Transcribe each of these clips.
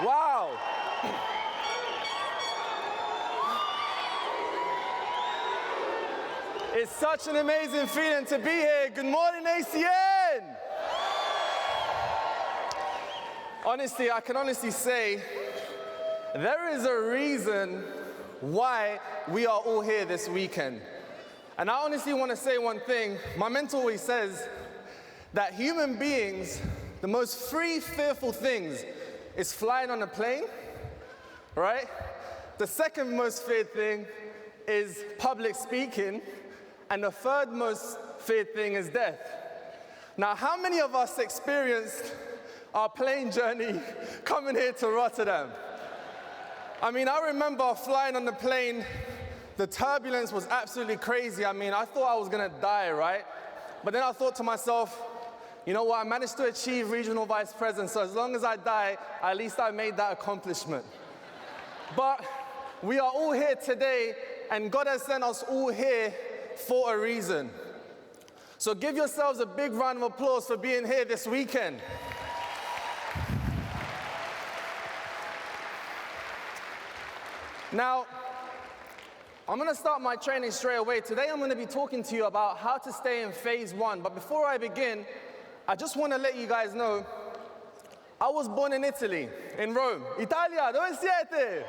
Wow. It's such an amazing feeling to be here. Good morning, ACN. Honestly, I can honestly say there is a reason why we are all here this weekend. And I honestly want to say one thing. My mentor always says that human beings, the most three fearful things is flying on a plane, right? The second most feared thing is public speaking, and the third most feared thing is death. Now, how many of us experienced our plane journey coming here to Rotterdam? I mean, I remember flying on the plane, the turbulence was absolutely crazy. I mean, I thought I was gonna die, right? But then I thought to myself, you know what, I managed to achieve regional vice president, so as long as I die, at least I made that accomplishment. But we are all here today, and God has sent us all here for a reason. So give yourselves a big round of applause for being here this weekend. Now, I'm going to start my training straight away. Today I'm going to be talking to you about how to stay in phase one. But before I begin, I just want to let you guys know, I was born in Italy, in Rome. Italia, dove siete?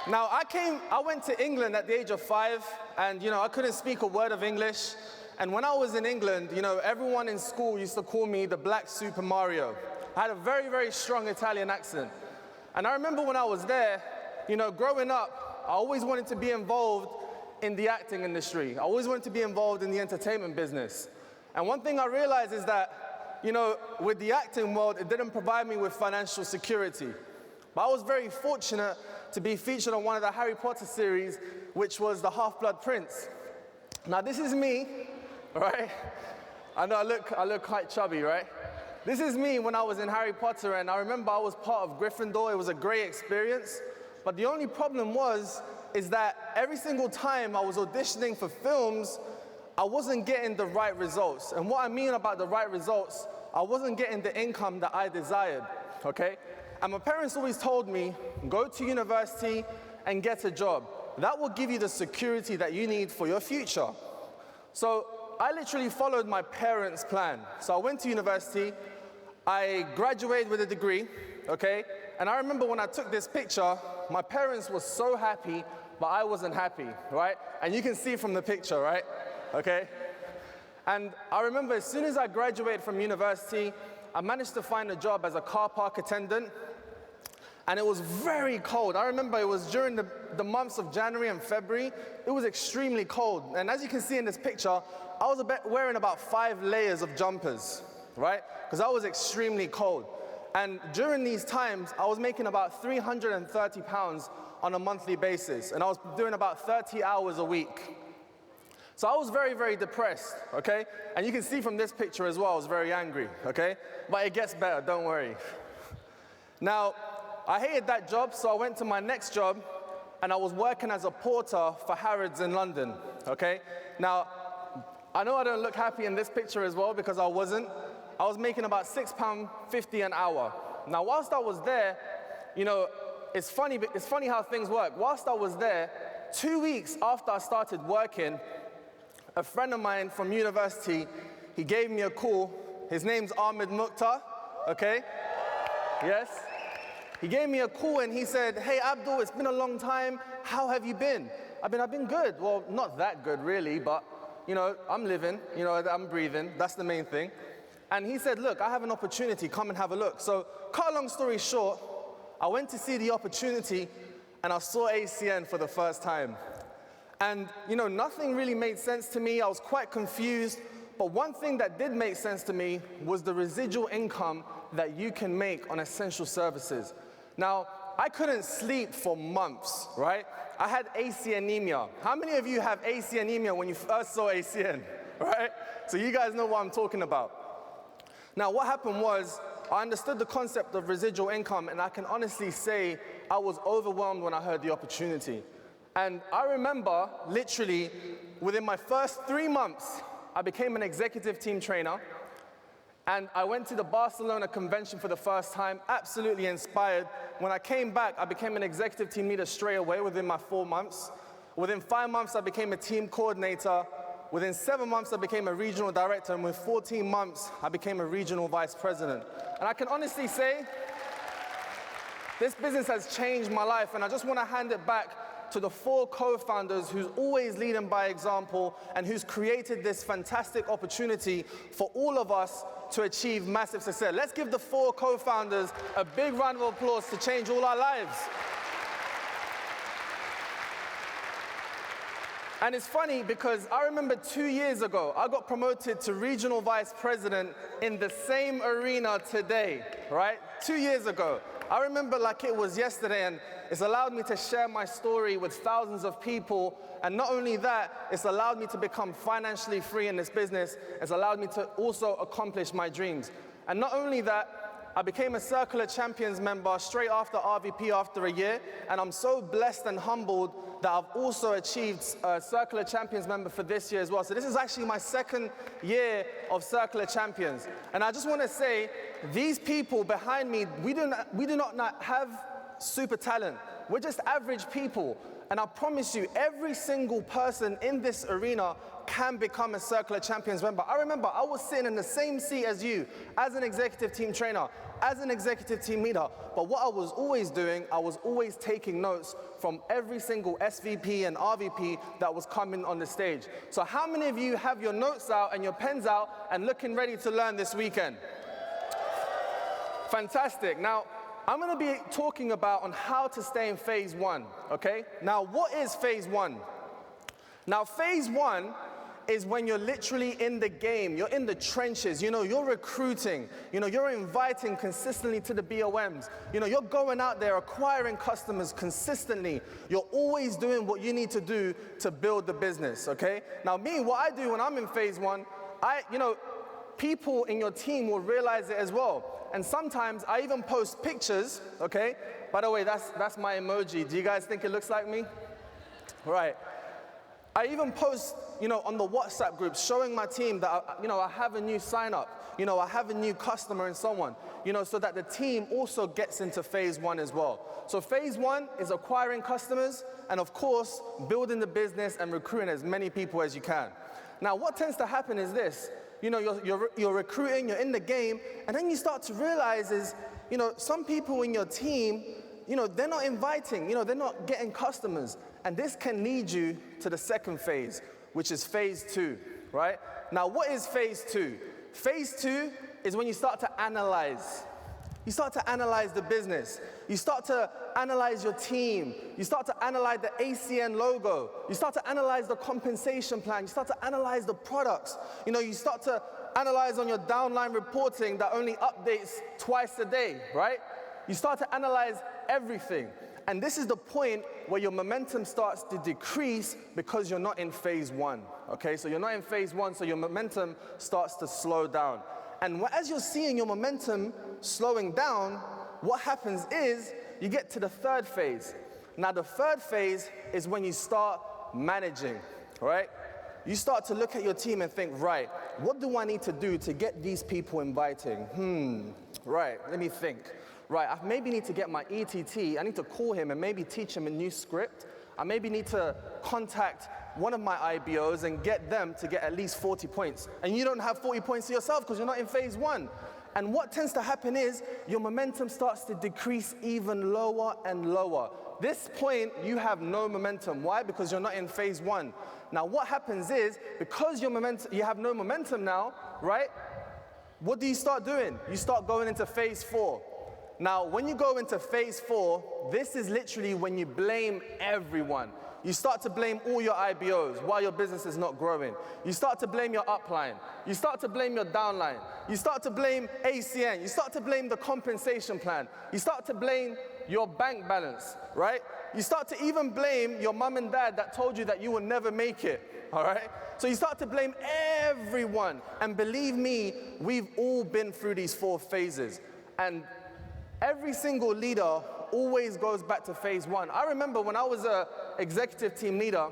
Now, I went to England at the age of 5, and I couldn't speak a word of English. And when I was in England, everyone in school used to call me the Black Super Mario. I had a very, very strong Italian accent. And I remember when I was there, growing up, I always wanted to be involved in the acting industry. I always wanted to be involved in the entertainment business. And one thing I realized is that, with the acting world, it didn't provide me with financial security. But I was very fortunate to be featured on one of the Harry Potter series, which was the Half-Blood Prince. Now, this is me, right? I know I look quite chubby, right? This is me when I was in Harry Potter, and I remember I was part of Gryffindor. It was a great experience. But the only problem is that every single time I was auditioning for films, I wasn't getting the right results. And what I mean about the right results, I wasn't getting the income that I desired, okay? And my parents always told me, go to university and get a job. That will give you the security that you need for your future. So I literally followed my parents' plan. So I went to university, I graduated with a degree, okay? And I remember when I took this picture, my parents were so happy, but I wasn't happy, right? And you can see from the picture, right? Okay? And I remember as soon as I graduated from university, I managed to find a job as a car park attendant, and it was very cold. I remember it was during the months of January and February. It was extremely cold. And as you can see in this picture, I was wearing about 5 layers of jumpers, right? Because I was extremely cold. And during these times, I was making about £330 on a monthly basis, and I was doing about 30 hours a week. So I was very, very depressed, okay? And you can see from this picture as well, I was very angry, okay? But it gets better, don't worry. Now, I hated that job, so I went to my next job, and I was working as a porter for Harrods in London, okay? Now, I know I don't look happy in this picture as well, because I wasn't. I was making about £6.50 an hour. Now, whilst I was there, it's funny how things work. Whilst I was there, 2 weeks after I started working, a friend of mine from university, he gave me a call. His name's Ahmed Mukhtar, okay? Yes? He gave me a call and he said, hey, Abdul, it's been a long time. How have you been? I've been good. Well, not that good, really, but, I'm living, I'm breathing. That's the main thing. And he said, look, I have an opportunity. Come and have a look. So, cut a long story short, I went to see the opportunity and I saw ACN for the first time. And, nothing really made sense to me. I was quite confused. But one thing that did make sense to me was the residual income that you can make on essential services. Now, I couldn't sleep for months, right? I had AC anemia. How many of you have AC anemia when you first saw ACN, right? So you guys know what I'm talking about. Now, what happened was, I understood the concept of residual income, and I can honestly say I was overwhelmed when I heard the opportunity. And I remember, literally, within my first 3 months, I became an executive team trainer, And I went to the Barcelona convention for the first time, absolutely inspired. When I came back, I became an executive team leader straight away within my 4 months. Within 5 months, I became a team coordinator. Within 7 months, I became a regional director. And within 14 months, I became a regional vice president. And I can honestly say, this business has changed my life. And I just want to hand it back to the 4 co-founders who's always leading by example and who's created this fantastic opportunity for all of us to achieve massive success. Let's give the 4 co-founders a big round of applause to change all our lives. And it's funny because I remember 2 years ago, I got promoted to regional vice president in the same arena today, right? 2 years ago. I remember like it was yesterday, and it's allowed me to share my story with thousands of people. And not only that, it's allowed me to become financially free in this business. It's allowed me to also accomplish my dreams. And not only that, I became a Circle of Champions member straight after RVP after a year. And I'm so blessed and humbled that I've also achieved a Circle of Champions member for this year as well. So this is actually my 2nd year of Circle of Champions. And I just want to say, these people behind me, we do not have super talent. We're just average people. And I promise you, every single person in this arena can become a Circle of Champions member. I remember I was sitting in the same seat as you, as an executive team trainer, as an executive team leader. But what I was always doing, I was always taking notes from every single SVP and RVP that was coming on the stage. So how many of you have your notes out and your pens out and looking ready to learn this weekend? Fantastic. Now, I'm going to be talking about on how to stay in phase 1, okay? Now, what is phase 1? Now, phase 1 is when you're literally in the game, you're in the trenches, you're recruiting, you're inviting consistently to the BOMs, you're going out there acquiring customers consistently, you're always doing what you need to do to build the business, okay? Now, what I do when I'm in phase 1, people in your team will realize it as well. And sometimes I even post pictures, okay? By the way, that's my emoji. Do you guys think it looks like me? Right. I even post, on the WhatsApp groups, showing my team that, I have a new sign up, I have a new customer and so on, so that the team also gets into phase 1 as well. So phase 1 is acquiring customers and, of course, building the business and recruiting as many people as you can. Now, what tends to happen is this. You're recruiting, you're in the game, and then you start to realize is, some people in your team, they're not inviting, they're not getting customers. And this can lead you to the 2nd phase, which is phase 2, right? Now, what is phase 2? Phase 2 is when you start to analyze. You start to analyze the business. You start to analyze your team. You start to analyze the ACN logo. You start to analyze the compensation plan. You start to analyze the products. You start to analyze on your downline reporting that only updates twice a day, right? You start to analyze everything. And this is the point where your momentum starts to decrease because you're not in phase 1, okay? So you're not in phase 1, so your momentum starts to slow down. And as you're seeing your momentum slowing down, what happens is you get to the 3rd phase. Now, the 3rd phase is when you start managing, right? You start to look at your team and think, right, what do I need to do to get these people inviting? Right, let me think. Right, I maybe need to get my ETT, I need to call him and maybe teach him a new script. I maybe need to contact one of my IBOs and get them to get at least 40 points. And you don't have 40 points yourself because you're not in phase 1. And what tends to happen is your momentum starts to decrease even lower and lower. This point, you have no momentum. Why? Because you're not in phase 1. Now, what happens is, because you have no momentum now, right? What do you start doing? You start going into phase 4. Now, when you go into phase 4, this is literally when you blame everyone. You start to blame all your IBOs while your business is not growing. You start to blame your upline. You start to blame your downline. You start to blame ACN. You start to blame the compensation plan. You start to blame your bank balance, right? You start to even blame your mom and dad that told you that you will never make it, all right? So you start to blame everyone. And believe me, we've all been through these 4 phases. And every single leader always goes back to phase 1. I remember when I was an executive team leader,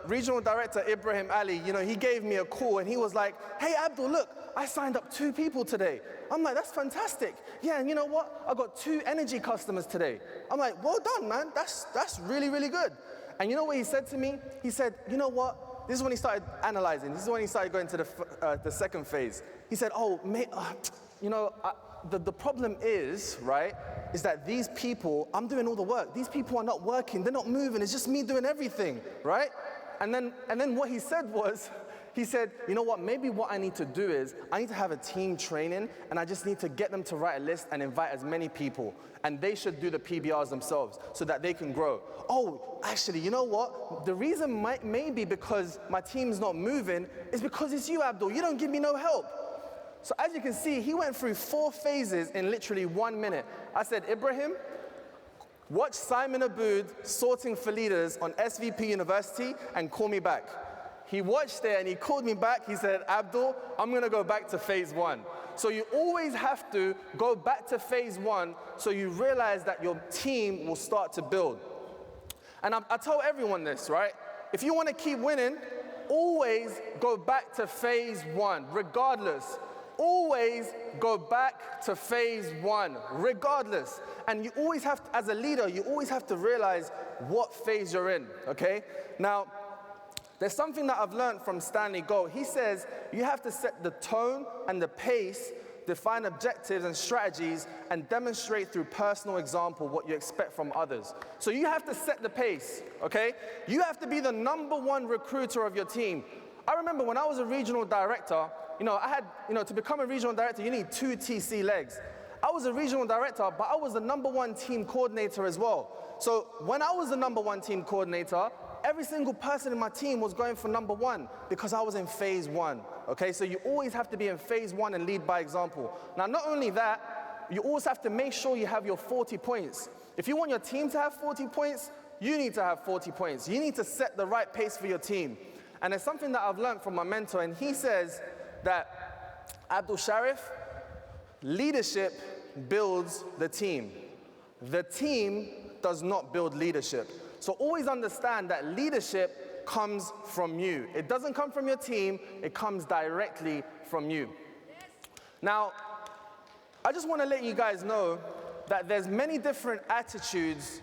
Regional Director Ibrahim Ali, he gave me a call and he was like, hey Abdul, look, I signed up 2 people today. I'm like, that's fantastic. Yeah, and you know what? I got 2 energy customers today. I'm like, well done, man. That's really, really good. And you know what he said to me? He said, you know what? This is when he started analyzing. This is when he started going to the second phase. He said, oh, mate, the problem is, right, is that these people, I'm doing all the work. These people are not working. They're not moving. It's just me doing everything, right? And then what he said was, he said, you know what, maybe what I need to do is I need to have a team training and I just need to get them to write a list and invite as many people. And they should do the PBRs themselves so that they can grow. Oh, actually, you know what? The reason maybe because my team's not moving is because it's you, Abdul. You don't give me no help. So as you can see, he went through 4 phases in literally 1 minute. I said, Ibrahim, watch Simon Aboud sorting for leaders on SVP University and call me back. He watched it and he called me back. He said, Abdul, I'm going to go back to phase 1. So you always have to go back to phase 1 so you realize that your team will start to build. And I tell everyone this, right? If you want to keep winning, always go back to phase 1, regardless. Always go back to phase 1, regardless. And you always have to, as a leader, you always have to realize what phase you're in, okay? Now, there's something that I've learned from Stanley Gold. He says you have to set the tone and the pace, define objectives and strategies, and demonstrate through personal example what you expect from others. So you have to set the pace, okay? You have to be the #1 recruiter of your team. I remember when I was a regional director, I had, to become a regional director, you need 2 TC legs. I was a regional director, but I was the #1 team coordinator as well. So when I was the #1 team coordinator, every single person in my team was going for #1 because I was in phase 1, okay? So you always have to be in phase 1 and lead by example. Now, not only that, you also have to make sure you have your 40 points. If you want your team to have 40 points, you need to have 40 points. You need to set the right pace for your team. And it's something that I've learned from my mentor, and he says that, Abdul Sharif, leadership builds the team. The team does not build leadership. So always understand that leadership comes from you. It doesn't come from your team, it comes directly from you. Now, I just want to let you guys know that there's many different attitudes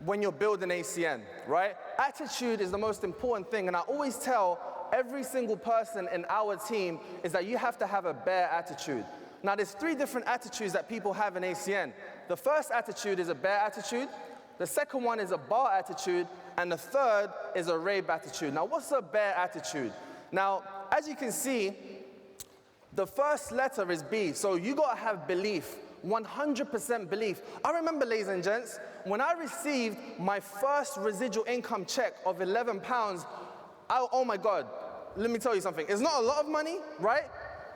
when you're building ACN, right? Attitude is the most important thing, and I always tell every single person in our team is that you have to have a bear attitude. Now, there's 3 different attitudes that people have in ACN. The first attitude is a bear attitude. The second one is a bar attitude, and the third is a rave attitude. Now, what's a bear attitude? Now, as you can see, the first letter is B, so you gotta have belief, 100% belief. I remember, ladies and gents, when I received my first residual income check of £11, oh my God, let me tell you something. It's not a lot of money, right?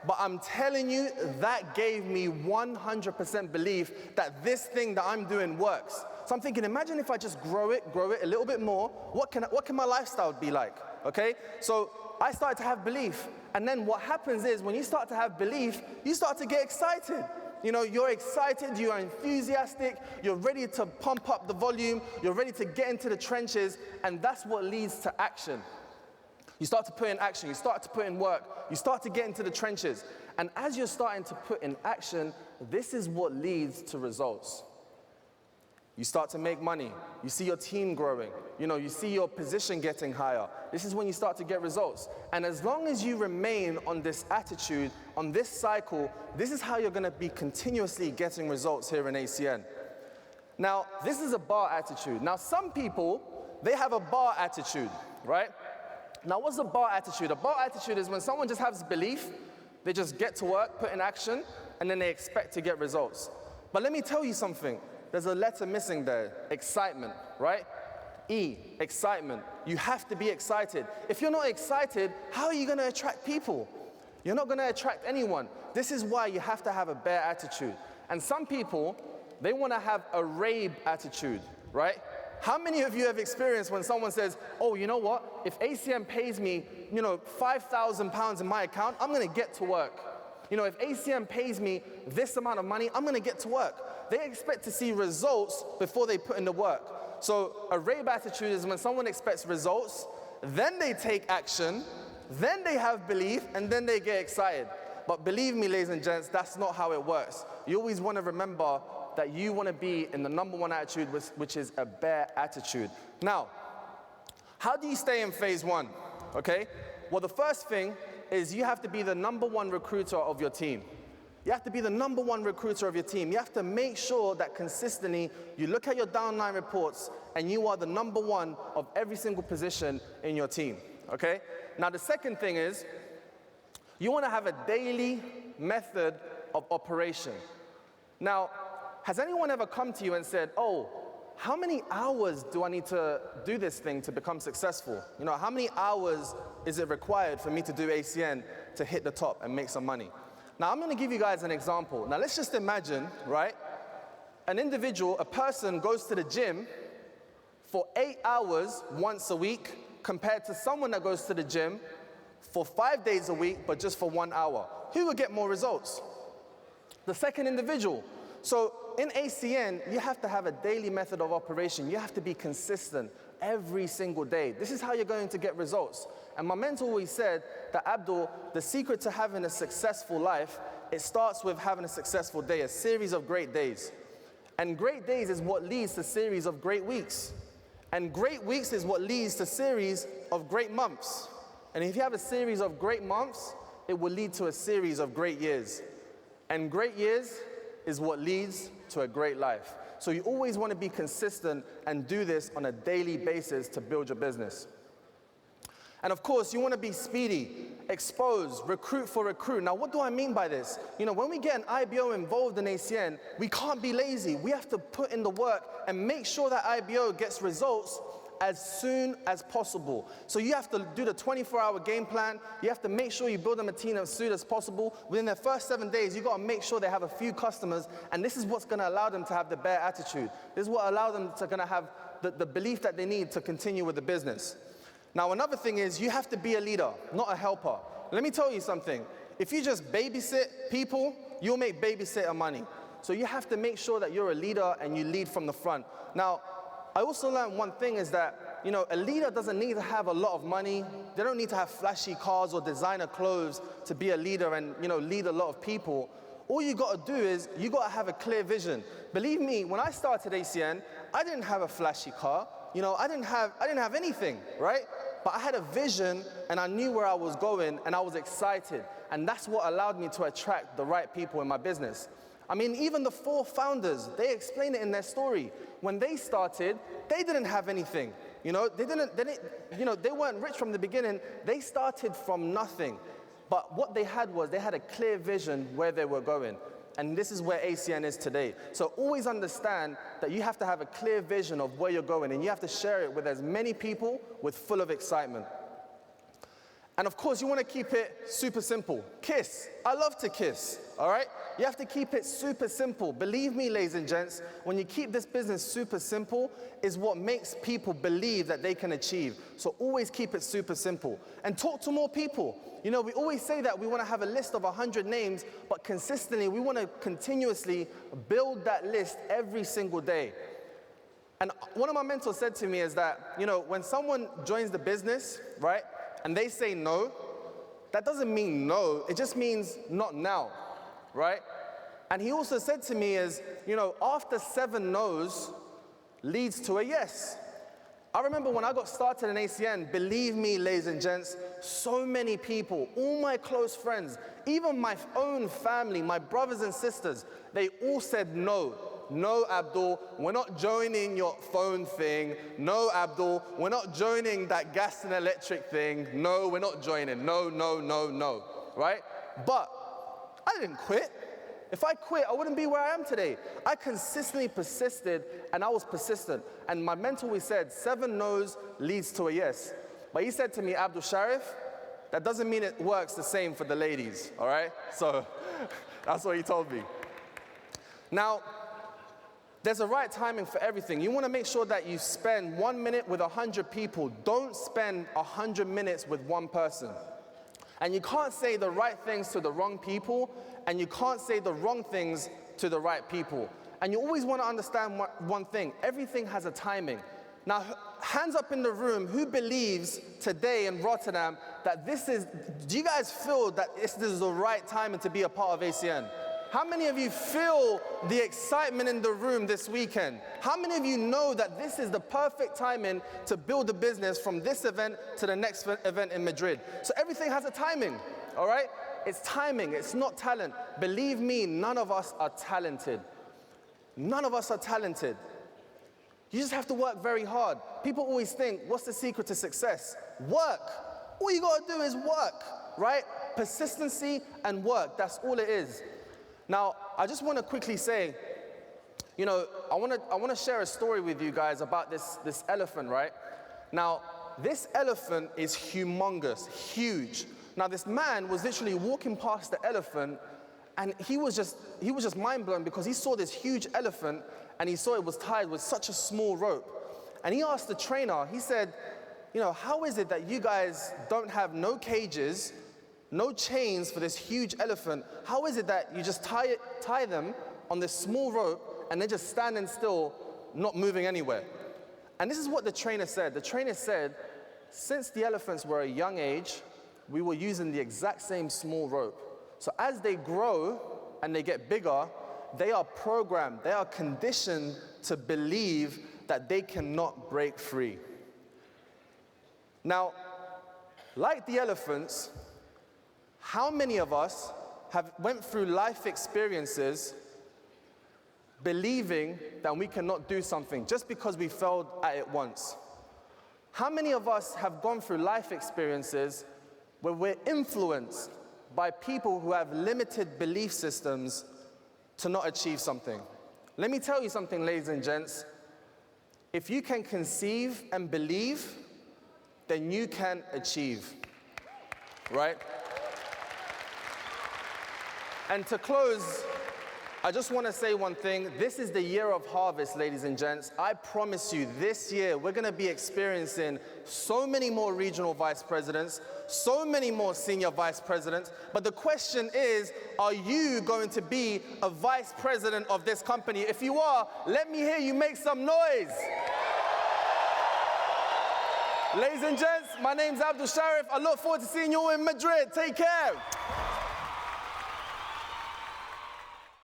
But I'm telling you, that gave me 100% belief that this thing that I'm doing works. So I'm thinking, imagine if I just grow it a little bit more, what can my lifestyle be like, okay? So I started to have belief. And then what happens is, when you start to have belief, you start to get excited. You're excited, you are enthusiastic, you're ready to pump up the volume, you're ready to get into the trenches, and that's what leads to action. You start to put in action, you start to put in work, you start to get into the trenches. And as you're starting to put in action, this is what leads to results. You start to make money, you see your team growing, you see your position getting higher. This is when you start to get results. And as long as you remain on this attitude, on this cycle, this is how you're gonna be continuously getting results here in ACN. Now, this is a bar attitude. Now, some people, they have a bar attitude, right? Now, what's a bar attitude? A bar attitude is when someone just has belief, they just get to work, put in action, and then they expect to get results. But let me tell you something. There's a letter missing there, excitement, right? E, excitement. You have to be excited. If you're not excited, how are you gonna attract people? You're not gonna attract anyone. This is why you have to have a bear attitude. And some people, they wanna have a rave attitude, right? How many of you have experienced when someone says, oh, you know what? If ACN pays me, £5,000 in my account, I'm gonna get to work. If ACN pays me this amount of money, I'm gonna get to work. They expect to see results before they put in the work. So a rave attitude is when someone expects results, then they take action, then they have belief, and then they get excited. But believe me, ladies and gents, that's not how it works. You always want to remember that you want to be in the number one attitude, which is a bear attitude. Now, how do you stay in phase one? Okay? Well, the first thing is you have to be the number one recruiter of your team. You have to be the number one recruiter of your team. You have to make sure that consistently you look at your downline reports and you are the number one of every single position in your team, okay? Now the second thing is you want to have a daily method of operation. Now, has anyone ever come to you and said, oh, how many hours do I need to do this thing to become successful? You know, how many hours is it required for me to do ACN to hit the top and make some money? Now, I'm going to give you guys an example. Now, let's just imagine, right, an individual, a person goes to the gym for 8 hours once a week compared to someone that goes to the gym for 5 days a week, but just for 1 hour. Who would get more results? The second individual. So in ACN, you have to have a daily method of operation. You have to be consistent every single day. This is how you're going to get results. And my mentor always said that, Abdul, the secret to having a successful life, it starts with having a successful day, a series of great days. And great days is what leads to a series of great weeks. And great weeks is what leads to a series of great months. And if you have a series of great months, it will lead to a series of great years. And great years is what leads to a great life. So you always want to be consistent and do this on a daily basis to build your business. And of course, you want to be speedy, expose, recruit for recruit. Now, what do I mean by this? You know, when we get an IBO involved in ACN, we can't be lazy. We have to put in the work and make sure that IBO gets results as soon as possible. So you have to do the 24-hour game plan. You have to make sure you build them a team as soon as possible. Within their first 7 days, you've got to make sure they have a few customers, and this is what's going to allow them to have the bear attitude. This is what allows them to have the belief that they need to continue with the business. Now, another thing is you have to be a leader, not a helper. Let me tell you something. If you just babysit people, you'll make babysitter money. So you have to make sure that you're a leader and you lead from the front. Now, I also learned one thing is that, you know, a leader doesn't need to have a lot of money. They don't need to have flashy cars or designer clothes to be a leader and, you know, lead a lot of people. All you got to do is you got to have a clear vision. Believe me, when I started ACN, I didn't have a flashy car. You know, I didn't have anything, right? But I had a vision and I knew where I was going and I was excited. And that's what allowed me to attract the right people in my business. I mean, even the 4 founders, they explain it in their story. When they started, they didn't have anything. You know, they weren't rich from the beginning. They started from nothing. But what they had was they had a clear vision where they were going. And this is where ACN is today. So always understand that you have to have a clear vision of where you're going, and you have to share it with as many people with full of excitement. And of course, you want to keep it super simple. Kiss. I love to kiss, all right? You have to keep it super simple. Believe me, ladies and gents, when you keep this business super simple is what makes people believe that they can achieve. So always keep it super simple. And talk to more people. You know, we always say that we want to have a list of 100 names, but consistently, we want to continuously build that list every single day. And one of my mentors said to me is that, you know, when someone joins the business, right, and they say no, that doesn't mean no, it just means not now, right? And he also said to me is, you know, after 7 no's leads to a yes. I remember when I got started in ACN, believe me, ladies and gents, so many people, all my close friends, even my own family, my brothers and sisters, they all said no. No, Abdul, we're not joining your phone thing. No, Abdul, we're not joining that gas and electric thing. No, we're not joining. No, no, no, no, right? But I didn't quit. If I quit, I wouldn't be where I am today. I consistently persisted, and I was persistent. And my mentor always said, 7 no's leads to a yes. But he said to me, Abdul Sharif, that doesn't mean it works the same for the ladies, all right? So that's what he told me. Now, there's a right timing for everything. You want to make sure that you spend 1 minute with 100 people. Don't spend 100 minutes with one person. And you can't say the right things to the wrong people, and you can't say the wrong things to the right people. And you always want to understand one thing. Everything has a timing. Now, hands up in the room, who believes today in Rotterdam that do you guys feel that this is the right time to be a part of ACN? How many of you feel the excitement in the room this weekend? How many of you know that this is the perfect timing to build a business from this event to the next event in Madrid? So everything has a timing, all right? It's timing, it's not talent. Believe me, none of us are talented. None of us are talented. You just have to work very hard. People always think, what's the secret to success? Work. All you gotta do is work, right? Persistency and work, that's all it is. Now, I just want to quickly say, you know, I want to share a story with you guys about this elephant, right? Now, this elephant is humongous, huge. Now, this man was literally walking past the elephant, and he was just mind blown because he saw this huge elephant, and he saw it was tied with such a small rope. And he asked the trainer, he said, you know, how is it that you guys don't have no cages, no chains for this huge elephant? How is it that you just tie them on this small rope and they're just standing still, not moving anywhere? And this is what the trainer said. The trainer said, since the elephants were a young age, we were using the exact same small rope. So as they grow and they get bigger, they are programmed, they are conditioned to believe that they cannot break free. Now, like the elephants, how many of us have went through life experiences believing that we cannot do something just because we failed at it once? How many of us have gone through life experiences where we're influenced by people who have limited belief systems to not achieve something? Let me tell you something, ladies and gents. If you can conceive and believe, then you can achieve, right? And to close, I just want to say one thing. This is the year of harvest, ladies and gents. I promise you, this year, we're going to be experiencing so many more regional vice presidents, so many more senior vice presidents. But the question is, are you going to be a vice president of this company? If you are, let me hear you make some noise. Ladies and gents, my name's Abdul Sharif. I look forward to seeing you all in Madrid. Take care.